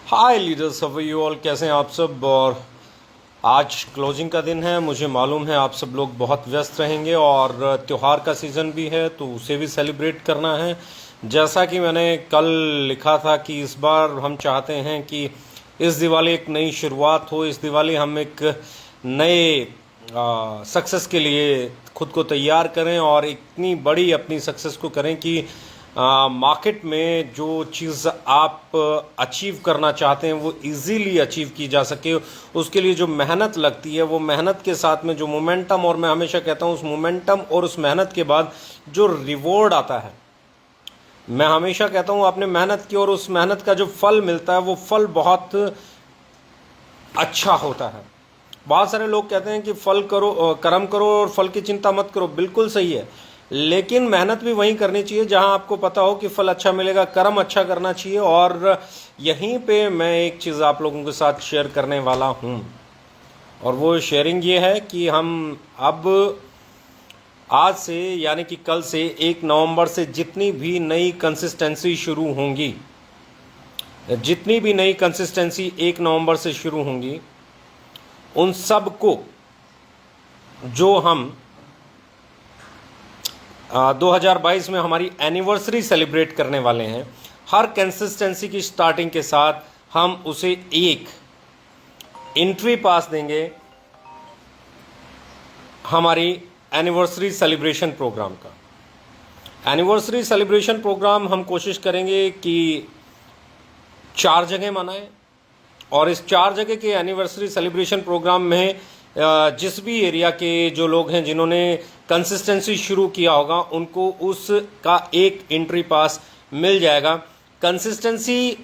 Hi leaders, how are you all. कैसे हैं आप सब। और आज क्लोजिंग का दिन है, मुझे मालूम है आप सब लोग बहुत व्यस्त रहेंगे और त्यौहार का सीज़न भी है तो उसे भी सेलिब्रेट करना है। जैसा कि मैंने कल लिखा था कि इस बार हम चाहते हैं कि इस दिवाली एक नई शुरुआत हो। इस दिवाली हम एक नए सक्सेस के लिए खुद को तैयार करें और इतनी बड़ी अपनी सक्सेस को करें कि मार्केट में जो चीज़ आप अचीव करना चाहते हैं वो इजीली अचीव की जा सके। उसके लिए जो मेहनत लगती है वो मेहनत के साथ में जो मोमेंटम, और मैं हमेशा कहता हूँ उस मोमेंटम और उस मेहनत के बाद जो रिवॉर्ड आता है, मैं हमेशा कहता हूँ आपने मेहनत की और उस मेहनत का जो फल मिलता है वो फल बहुत अच्छा होता है। बहुत सारे लोग कहते हैं कि फल करो, कर्म करो और फल की चिंता मत करो। बिल्कुल सही है, लेकिन मेहनत भी वहीं करनी चाहिए जहां आपको पता हो कि फल अच्छा मिलेगा। कर्म अच्छा करना चाहिए। और यहीं पे मैं एक चीज़ आप लोगों के साथ शेयर करने वाला हूं, और वो शेयरिंग ये है कि हम अब आज से यानी कि कल से 1 नवंबर से जितनी भी नई कंसिस्टेंसी शुरू होंगी, जितनी भी नई कंसिस्टेंसी 1 नवंबर से शुरू होंगी, उन सब को जो हम 2022 में हमारी एनिवर्सरी सेलिब्रेट करने वाले हैं, हर कंसिस्टेंसी की स्टार्टिंग के साथ हम उसे एक एंट्री पास देंगे हमारी एनिवर्सरी सेलिब्रेशन प्रोग्राम का। एनिवर्सरी सेलिब्रेशन प्रोग्राम हम कोशिश करेंगे कि 4 जगह मनाएं, और इस 4 जगह के एनिवर्सरी सेलिब्रेशन प्रोग्राम में जिस भी एरिया के जो लोग हैं जिन्होंने कंसिस्टेंसी शुरू किया होगा उनको उसका एक एंट्री पास मिल जाएगा। कंसिस्टेंसी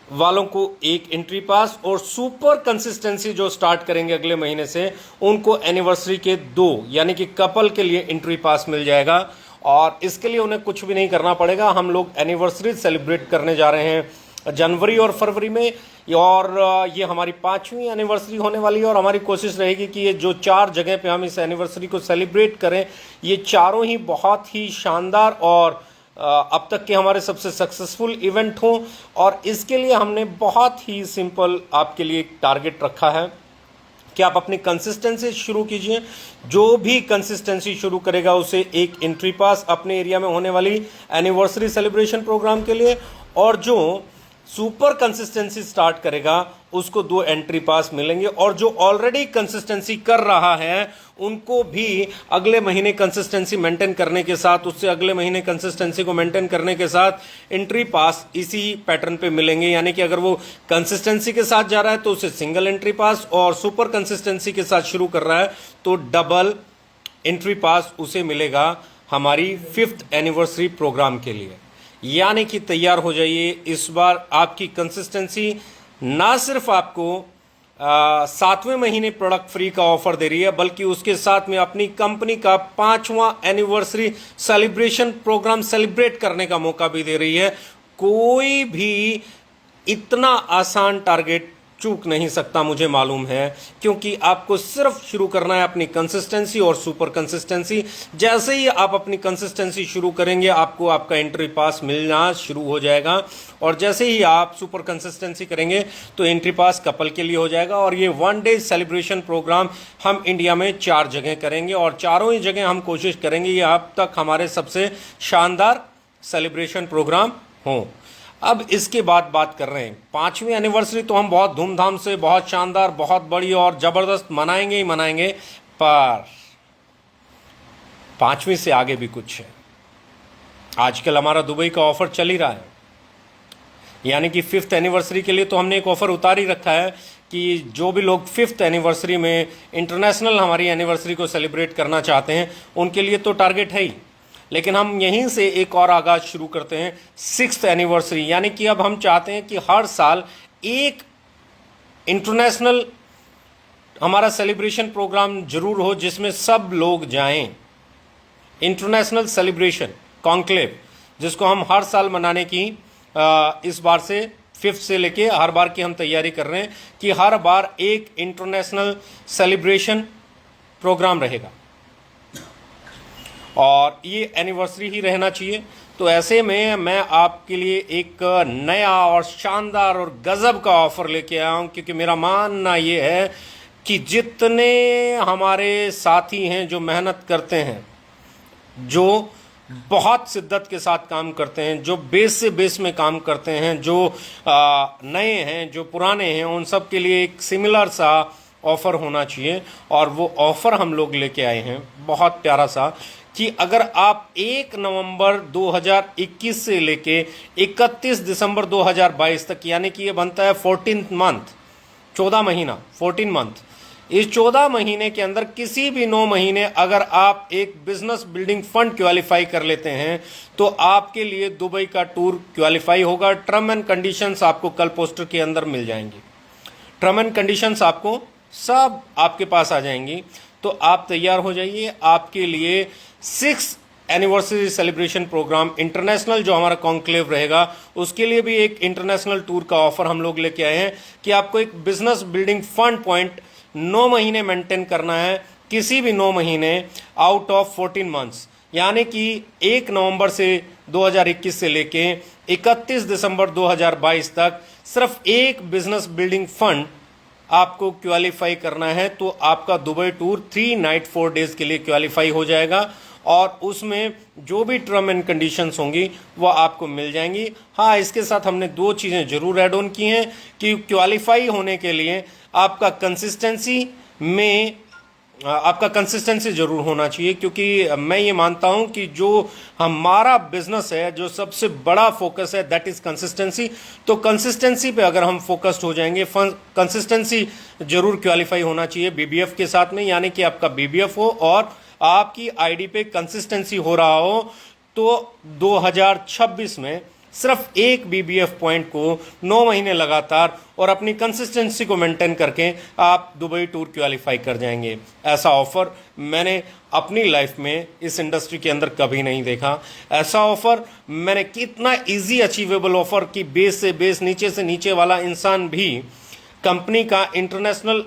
वालों को एक एंट्री पास, और सुपर कंसिस्टेंसी जो स्टार्ट करेंगे अगले महीने से उनको एनिवर्सरी के 2 यानी कि कपल के लिए एंट्री पास मिल जाएगा। और इसके लिए उन्हें कुछ भी नहीं करना पड़ेगा। हम लोग एनिवर्सरी सेलिब्रेट करने जा रहे हैं जनवरी और फरवरी में, और ये हमारी 5वीं एनिवर्सरी होने वाली है। और हमारी कोशिश रहेगी कि ये जो 4 जगह पे हम इस एनिवर्सरी को सेलिब्रेट करें, ये चारों ही बहुत ही शानदार और अब तक के हमारे सबसे सक्सेसफुल इवेंट हों। और इसके लिए हमने बहुत ही सिंपल आपके लिए एक टारगेट रखा है कि आप अपनी कंसिस्टेंसी शुरू कीजिए। जो भी कंसिस्टेंसी शुरू करेगा उसे एक एंट्री पास अपने एरिया में होने वाली एनिवर्सरी सेलिब्रेशन प्रोग्राम के लिए, और जो सुपर कंसिस्टेंसी स्टार्ट करेगा उसको 2 एंट्री पास मिलेंगे। और जो ऑलरेडी कंसिस्टेंसी कर रहा है उनको भी अगले महीने कंसिस्टेंसी मेंटेन करने के साथ, उससे अगले महीने कंसिस्टेंसी को मेंटेन करने के साथ एंट्री पास इसी पैटर्न पे मिलेंगे। यानी कि अगर वो कंसिस्टेंसी के साथ जा रहा है तो उसे सिंगल एंट्री पास, और सुपर कंसिस्टेंसी के साथ शुरू कर रहा है तो डबल एंट्री पास उसे मिलेगा हमारी 5th एनिवर्सरी प्रोग्राम के लिए। यानी कि तैयार हो जाइए। इस बार आपकी कंसिस्टेंसी ना सिर्फ आपको 7वें महीने प्रोडक्ट फ्री का ऑफर दे रही है, बल्कि उसके साथ में अपनी कंपनी का 5वां एनिवर्सरी सेलिब्रेशन प्रोग्राम सेलिब्रेट करने का मौका भी दे रही है। कोई भी इतना आसान टारगेट चूक नहीं सकता, मुझे मालूम है, क्योंकि आपको सिर्फ शुरू करना है अपनी कंसिस्टेंसी और सुपर कंसिस्टेंसी। जैसे ही आप अपनी कंसिस्टेंसी शुरू करेंगे आपको आपका एंट्री पास मिलना शुरू हो जाएगा, और जैसे ही आप सुपर कंसिस्टेंसी करेंगे तो एंट्री पास कपल के लिए हो जाएगा। और ये 1 डे सेलिब्रेशन प्रोग्राम हम इंडिया में 4 जगह करेंगे, और चारों ही जगह हम कोशिश करेंगे ये अब तक हमारे सबसे शानदार सेलिब्रेशन प्रोग्राम हों। अब इसके बाद बात कर रहे हैं 5वीं एनिवर्सरी, तो हम बहुत धूमधाम से, बहुत शानदार, बहुत बड़ी और ज़बरदस्त मनाएंगे ही मनाएंगे। पर 5वीं से आगे भी कुछ है। आजकल हमारा दुबई का ऑफर चल ही रहा है, यानी कि 5th एनिवर्सरी के लिए तो हमने एक ऑफर उतार ही रखा है कि जो भी लोग 5th एनिवर्सरी में इंटरनेशनल हमारी एनिवर्सरी को सेलिब्रेट करना चाहते हैं उनके लिए तो टारगेट है ही, लेकिन हम यहीं से एक और आगाज शुरू करते हैं 6th एनिवर्सरी। यानी कि अब हम चाहते हैं कि हर साल एक इंटरनेशनल हमारा सेलिब्रेशन प्रोग्राम जरूर हो जिसमें सब लोग जाएं। इंटरनेशनल सेलिब्रेशन कॉन्क्लेव, जिसको हम हर साल मनाने की इस बार से 5th से लेके हर बार की हम तैयारी कर रहे हैं कि हर बार एक इंटरनेशनल सेलिब्रेशन प्रोग्राम रहेगा, और ये एनिवर्सरी ही रहना चाहिए। तो ऐसे में मैं आपके लिए एक नया और शानदार और गज़ब का ऑफ़र लेके आया हूँ, क्योंकि मेरा मानना ये है कि जितने हमारे साथी हैं जो मेहनत करते हैं, जो बहुत शिद्दत के साथ काम करते हैं, जो बेस से बेस में काम करते हैं, जो नए हैं, जो पुराने हैं, उन सब के लिए एक सिमिलर सा ऑफ़र होना चाहिए। और वो ऑफ़र हम लोग लेके आए हैं बहुत प्यारा सा, कि अगर आप 1 नवंबर 2021 से लेके 31 दिसंबर 2022 तक, यानी कि ये बनता है 14 मंथ, 14 महीना, 14 मंथ, इस 14 महीने के अंदर किसी भी 9 महीने अगर आप एक बिजनेस बिल्डिंग फंड क्वालिफाई कर लेते हैं तो आपके लिए दुबई का टूर क्वालिफाई होगा। टर्म एंड कंडीशंस आपको कल पोस्टर के अंदर मिल जाएंगी। टर्म एंड कंडीशंस आपको सब आपके पास आ जाएंगी। तो आप तैयार हो जाइए। आपके लिए 6th anniversary celebration programme international जो हमारा कॉन्क्लेव रहेगा, उसके लिए भी एक इंटरनेशनल टूर का ऑफर हम लोग लेके आए हैं कि आपको एक बिजनेस बिल्डिंग फंड पॉइंट 9 महीने मेंटेन करना है, किसी भी 9 महीने आउट ऑफ 14 मंथ्स, यानी कि 1 नवंबर से 2021 से लेके 31 दिसंबर 2022 तक सिर्फ एक बिजनेस बिल्डिंग फंड आपको क्वालिफाई करना है। तो आपका दुबई टूर 3 नाइट 4 डेज के लिए क्वालिफाई हो जाएगा और उसमें जो भी टर्म एंड कंडीशंस होंगी वो आपको मिल जाएंगी। हाँ, इसके साथ हमने 2 चीज़ें ज़रूर ऐड ऑन की हैं कि क्वालिफाई होने के लिए आपका कंसिस्टेंसी ज़रूर होना चाहिए, क्योंकि मैं ये मानता हूँ कि जो हमारा बिजनेस है, जो सबसे बड़ा फोकस है, दैट इज़ कंसिस्टेंसी। तो कंसिस्टेंसी पे अगर हम फोकस्ड हो जाएंगे, कंसिस्टेंसी ज़रूर क्वालिफाई होना चाहिए बीबीएफ के साथ में, यानी कि आपका बीबीएफ हो और आपकी आईडी पे कंसिस्टेंसी हो रहा हो। तो 2026 में सिर्फ एक बीबीएफ पॉइंट को 9 महीने लगातार और अपनी कंसिस्टेंसी को मेंटेन करके आप दुबई टूर क्वालिफाई कर जाएंगे। ऐसा ऑफर मैंने अपनी लाइफ में इस इंडस्ट्री के अंदर कभी नहीं देखा। ऐसा ऑफर मैंने कितना इजी अचीवेबल ऑफर कि बेस से बेस, नीचे से नीचे वाला इंसान भी कंपनी का इंटरनेशनल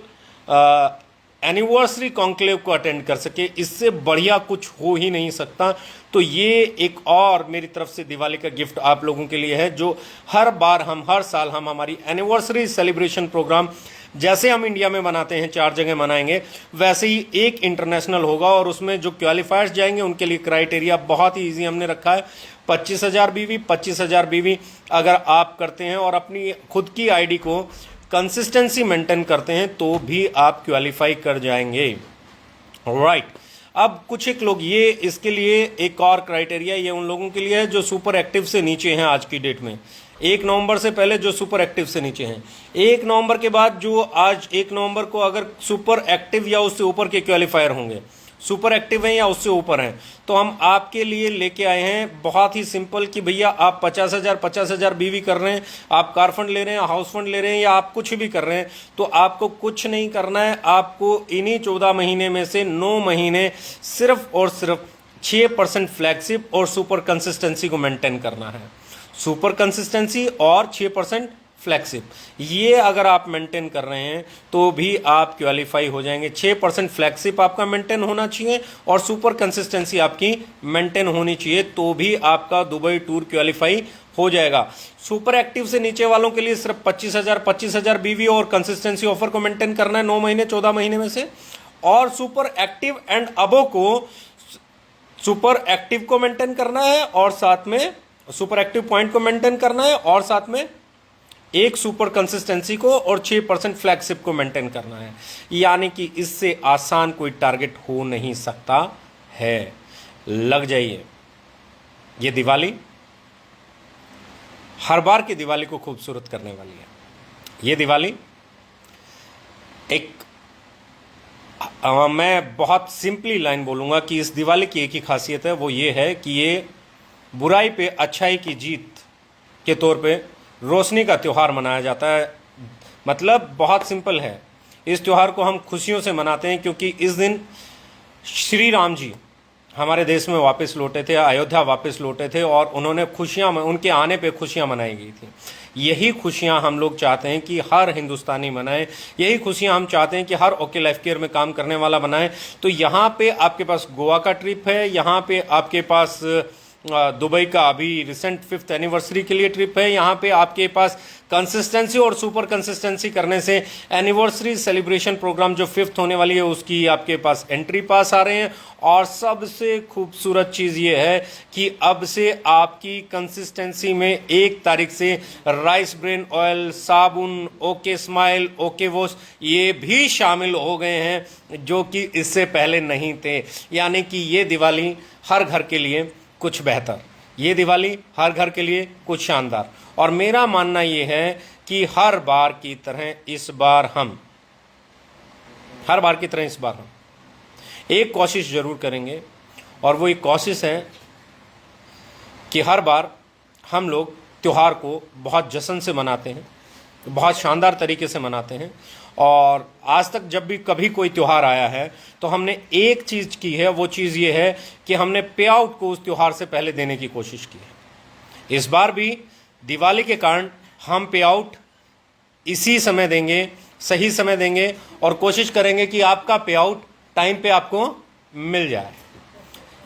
एनिवर्सरी कॉन्क्लेव को अटेंड कर सके, इससे बढ़िया कुछ हो ही नहीं सकता। तो ये एक और मेरी तरफ से दिवाली का गिफ्ट आप लोगों के लिए है, जो हर साल हम हमारी एनिवर्सरी सेलिब्रेशन प्रोग्राम जैसे हम इंडिया में बनाते हैं 4 जगह मनाएंगे, वैसे ही एक इंटरनेशनल होगा। और उसमें जो क्वालिफायर्स जाएंगे उनके लिए क्राइटेरिया बहुत ही ईजी हमने रखा है। 25,000 बीवी, 25,000 बीवी अगर आप करते हैं और अपनी खुद की आईडी को कंसिस्टेंसी मेंटेन करते हैं तो भी आप क्वालिफाई कर जाएंगे। राइट, अब कुछ एक लोग, ये इसके लिए एक और क्राइटेरिया ये उन लोगों के लिए है जो सुपर एक्टिव से नीचे हैं आज की डेट में। 1 नवंबर से पहले जो सुपर एक्टिव से नीचे हैं, 1 नवंबर के बाद जो आज 1 नवंबर को अगर सुपर एक्टिव या उससे ऊपर के क्वालिफायर होंगे, सुपर एक्टिव हैं या उससे ऊपर हैं, तो हम आपके लिए लेके आए हैं बहुत ही सिंपल कि भैया आप 50,000 बीवी कर रहे हैं, आप कार फंड ले रहे हैं, हाउस फंड ले रहे हैं, या आप कुछ भी कर रहे हैं, तो आपको कुछ नहीं करना है। आपको इन्हीं 14 महीने में से 9 महीने सिर्फ और सिर्फ 6% फ्लैगशिप और सुपर कंसिस्टेंसी को मेंटेन करना है। सुपर कंसिस्टेंसी और 6% फ्लैगशिप, ये अगर आप मेंटेन कर रहे हैं तो भी आप क्वालिफाई हो जाएंगे। 6% फ्लैगशिप आपका मेंटेन होना चाहिए और सुपर कंसिस्टेंसी आपकी मेंटेन होनी चाहिए, तो भी आपका दुबई टूर क्वालिफाई हो जाएगा। सुपर एक्टिव से नीचे वालों के लिए सिर्फ 25,000 बीवी और कंसिस्टेंसी ऑफर को मेंटेन करना है 9 महीने 14 महीने में से, और सुपर एक्टिव एंड अबो को, सुपर एक्टिव को मेंटेन करना है और साथ में सुपर एक्टिव पॉइंट को मेंटेन करना है, और साथ में एक सुपर कंसिस्टेंसी को और 6% फ्लैगशिप को मेंटेन करना है। यानी कि इससे आसान कोई टारगेट हो नहीं सकता है। लग जाइए, ये दिवाली हर बार की दिवाली को खूबसूरत करने वाली है। ये दिवाली मैं बहुत सिंपली लाइन बोलूंगा कि इस दिवाली की एक ही खासियत है, वो ये है कि ये बुराई पे अच्छाई की जीत के तौर पे रोशनी का त्यौहार मनाया जाता है। मतलब बहुत सिंपल है, इस त्यौहार को हम खुशियों से मनाते हैं क्योंकि इस दिन श्री राम जी हमारे देश में वापस लौटे थे, अयोध्या वापस लौटे थे, और उन्होंने उनके आने पे खुशियां मनाई गई थी। यही खुशियां हम लोग चाहते हैं कि हर हिंदुस्तानी मनाए, यही खुशियां हम चाहते हैं कि हर ओके लाइफ केयर में काम करने वाला बनाए। तो यहाँ पे आपके पास गोवा का ट्रिप है, यहाँ पे आपके पास दुबई का अभी रिसेंट 5th एनिवर्सरी के लिए ट्रिप है। यहाँ पे आपके पास कंसिस्टेंसी और सुपर कंसिस्टेंसी करने से एनिवर्सरी सेलिब्रेशन प्रोग्राम जो 5th होने वाली है उसकी आपके पास एंट्री पास आ रहे हैं। और सबसे खूबसूरत चीज़ ये है कि अब से आपकी कंसिस्टेंसी में 1 तारीख से राइस ब्रेन ऑयल, साबुन, ओके स्माइल, ओके वॉश ये भी शामिल हो गए हैं जो कि इससे पहले नहीं थे। यानी कि ये दिवाली हर घर के लिए कुछ बेहतर, ये दिवाली हर घर के लिए कुछ शानदार। और मेरा मानना ये है कि हर बार की तरह इस बार हम एक कोशिश जरूर करेंगे, और वो एक कोशिश है कि हर बार हम लोग त्यौहार को बहुत जश्न से मनाते हैं, बहुत शानदार तरीके से मनाते हैं। और आज तक जब भी कभी कोई त्यौहार आया है तो हमने एक चीज़ की है, वो चीज़ ये है कि हमने पे आउट को उस त्यौहार से पहले देने की कोशिश की है। इस बार भी दिवाली के कारण हम पे आउट इसी समय देंगे, सही समय देंगे, और कोशिश करेंगे कि आपका पे आउट टाइम पे आपको मिल जाए।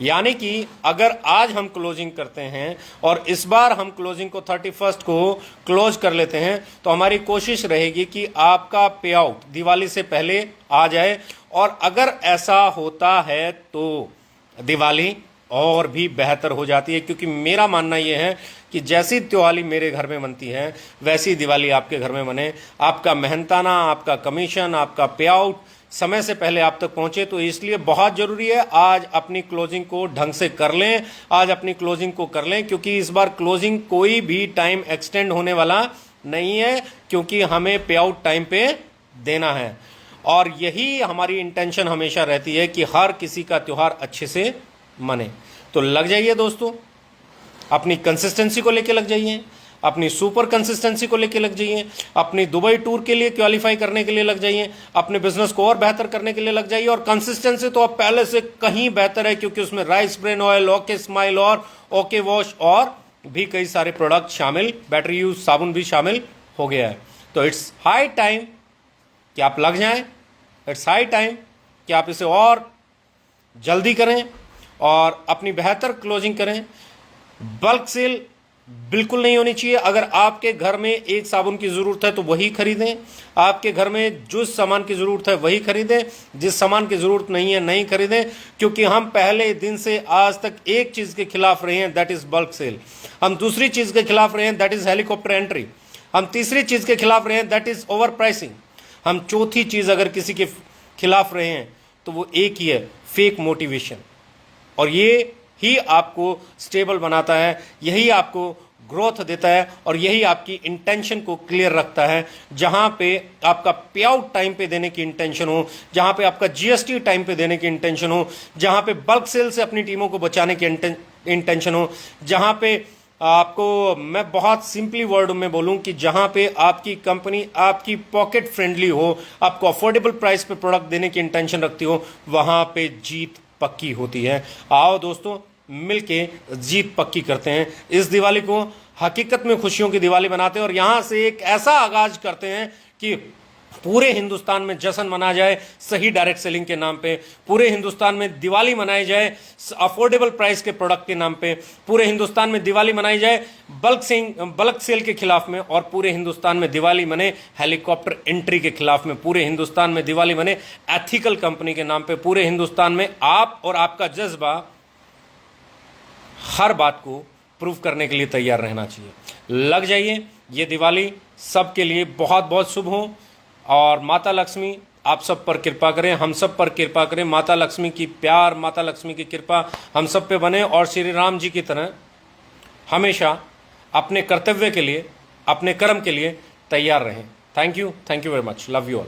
यानी कि अगर आज हम क्लोजिंग करते हैं और इस बार हम क्लोजिंग को 31 को क्लोज कर लेते हैं तो हमारी कोशिश रहेगी कि आपका पे आउट दिवाली से पहले आ जाए। और अगर ऐसा होता है तो दिवाली और भी बेहतर हो जाती है, क्योंकि मेरा मानना यह है कि जैसी दिवाली मेरे घर में बनती है वैसी दिवाली आपके घर में बने। आपका मेहनताना, आपका कमीशन, आपका पे आउट समय से पहले आप तक पहुंचे। तो इसलिए बहुत ज़रूरी है आज अपनी क्लोजिंग को ढंग से कर लें, आज अपनी क्लोजिंग को कर लें, क्योंकि इस बार क्लोजिंग कोई भी टाइम एक्सटेंड होने वाला नहीं है, क्योंकि हमें पे आउट टाइम पे देना है। और यही हमारी इंटेंशन हमेशा रहती है कि हर किसी का त्यौहार अच्छे से मने। तो लग जाइए दोस्तों, अपनी कंसिस्टेंसी को लेके लग जाइए, अपनी सुपर कंसिस्टेंसी को लेके लग जाइए, अपनी दुबई टूर के लिए क्वालिफाई करने के लिए लग जाइए, अपने बिजनेस को और बेहतर करने के लिए लग जाइए। और कंसिस्टेंसी तो अब पहले से कहीं बेहतर है, क्योंकि उसमें rice bran oil, okay smile और ओके वॉश और भी कई सारे प्रोडक्ट शामिल, बैटरी यूज साबुन भी शामिल हो गया है। तो इट्स हाई टाइम कि आप लग जाएं, इट्स हाई टाइम कि आप इसे और जल्दी करें और अपनी बेहतर क्लोजिंग करें। बल्क सेल बिल्कुल नहीं होनी चाहिए। अगर आपके घर में एक साबुन की ज़रूरत है तो वही खरीदें, आपके घर में जिस सामान की ज़रूरत है वही खरीदें, जिस सामान की ज़रूरत नहीं है नहीं खरीदें। क्योंकि हम पहले दिन से आज तक एक चीज़ के खिलाफ रहे हैं, दैट इज़ बल्क सेल। हम दूसरी चीज़ के खिलाफ रहे हैं, दैट इज़ हेलीकॉप्टर एंट्री। हम तीसरी चीज़ के खिलाफ रहे हैं, दैट इज़ ओवर प्राइसिंग। हम चौथी चीज़ अगर किसी के खिलाफ रहे हैं तो वो एक ही है, फेक मोटिवेशन। और ये ही आपको स्टेबल बनाता है, यही आपको ग्रोथ देता है, और यही आपकी इंटेंशन को क्लियर रखता है। जहां पे आपका पे आउट टाइम पे देने की इंटेंशन हो, जहां पे आपका जीएसटी टाइम पे देने की इंटेंशन हो, जहां पे बल्क सेल से अपनी टीमों को बचाने की इंटेंशन हो, जहां पे आपको मैं बहुत सिंपली वर्ड में बोलूं कि जहां पे आपकी कंपनी आपकी पॉकेट फ्रेंडली हो, आपको अफोर्डेबल प्राइस पे प्रोडक्ट देने की इंटेंशन रखती हो, वहां पे जीत पक्की होती है। आओ दोस्तों, मिलके जीत पक्की करते हैं। इस दिवाली को हकीकत में खुशियों की दिवाली बनाते हैं और यहां से एक ऐसा आगाज करते हैं कि पूरे हिंदुस्तान में जश्न मनाया जाए सही डायरेक्ट सेलिंग के नाम पे, पूरे हिंदुस्तान में दिवाली मनाई जाए अफोर्डेबल प्राइस के प्रोडक्ट के नाम पे, पूरे हिंदुस्तान में दिवाली मनाई जाए बल्क सेल के खिलाफ में, और पूरे हिंदुस्तान में दिवाली मने हेलीकॉप्टर एंट्री के खिलाफ में, पूरे हिंदुस्तान में दिवाली मने एथिकल कंपनी के नाम पे, पूरे हिंदुस्तान में आप और आपका जज्बा हर बात को प्रूव करने के लिए तैयार रहना चाहिए। लग जाइए, ये दिवाली सबके लिए बहुत बहुत शुभ हो और माता लक्ष्मी आप सब पर कृपा करें, हम सब पर कृपा करें। माता लक्ष्मी की प्यार, माता लक्ष्मी की कृपा हम सब पे बने और श्री राम जी की तरह हमेशा अपने कर्तव्य के लिए, अपने कर्म के लिए तैयार रहें। Thank you very much, love you all.